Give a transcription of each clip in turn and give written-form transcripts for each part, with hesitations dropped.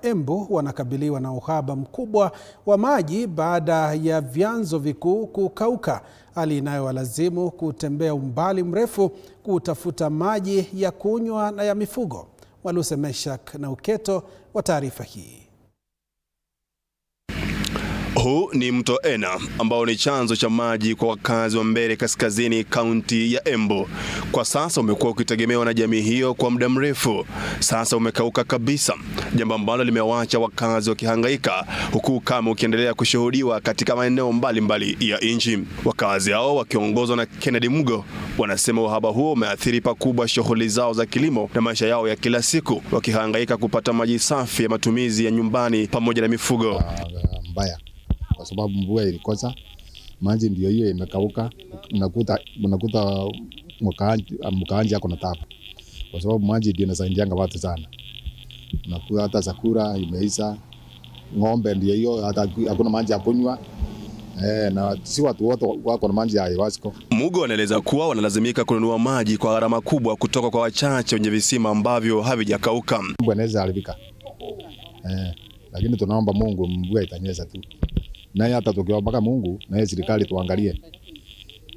Embu wanakabiliwa na uhaba mkubwa wa maji baada ya vyanzo vikuu kukauka, hali inayowalazimu kutembea umbali mrefu kutafuta maji ya kunywa na ya mifugo. Waluse Meshak na uketo wa taarifa hii. Huu ni mto Ena ambao ni chanzo cha maji kwa wakazi wa Mbeere Kaskazini, kaunti ya Embu. Kwa sasa umekuwa ukitegemewa na jamii hiyo kwa muda mrefu. Sasa umekauka kabisa, jambo ambalo limewaacha wakazi wakihangaika, huku ukame ukiendelea kushuhudiwa katika maeneo mbalimbali ya nchi. Wakazi hao wakiongozwa na Kennedy Mugo wanasema uhaba huo umeathiri pakubwa shughuli zao za kilimo na maisha yao ya kila siku, wakihangaika kupata maji safi ya matumizi ya nyumbani pamoja na mifugo. Mbaya kwa sababu mvua ilikosa, maji ndio hiyo imekauka. Unakuta mkaanji yako na tabu, kwa sababu maji ndio inasaidianga watu sana. Unakuta hata sakura imeisha, ng'ombe ndio hiyo, hata hakuna maji ya kunywa. Na si watu wote wako na maji ya Iwasco. Mugo anaeleza kuwa wanalazimika kununua maji kwa gharama kubwa kutoka kwa wachache wenye visima ambavyo havijakauka. Mambo yanaweza haribika. Lakini tunaomba Mungu mvua itanyesha tu. Naye hata tukiomba Mungu na serikali tuangalie,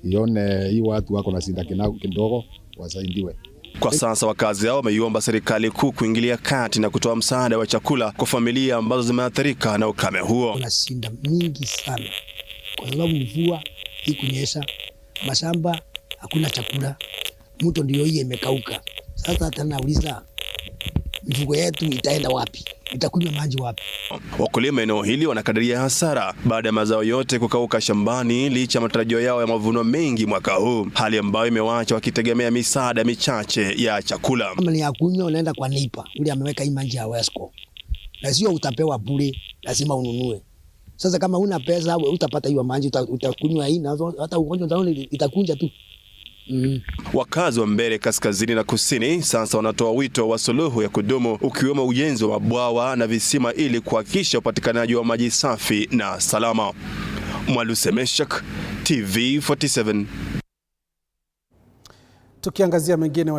ione hii watu wako na shida kidogo wasaidiwe. Kwa sasa wakazi hao wameiomba serikali kuu kuingilia kati na kutoa msaada wa chakula kwa familia ambazo zimeathirika na ukame huo. Kuna shida mingi sana kwa sababu mvua ikunyesha, mashamba hakuna chakula, mto ndio hiyo imekauka. Sasa hata nauliza mifugo yetu itaenda wapi? Itakunywa maji wapi? Wakulima eneo hili wanakadiria hasara baada ya mazao yote kukauka shambani licha ya matarajio yao ya mavuno mengi mwaka huu, hali ambayo imewaacha wakitegemea misaada michache ya chakula. Kama ni ya kunywa unaenda kwa nipa, ule ameweka hii maji ya Iwasco. Na sio utapewa bure, lazima ununue. Sasa kama huna pesa utapata hiyo maji, utakunywa hii na hata ugonjwa itakunja tu. Wakazi wa Mbeere Kaskazini na Kusini sasa wanatoa wito wa suluhu ya kudumu, ukiwemo ujenzi wa mabwawa na visima ili kuhakikisha upatikanaji wa maji safi na salama. Waluse Meshak, TV 47. Tukiangazia mengine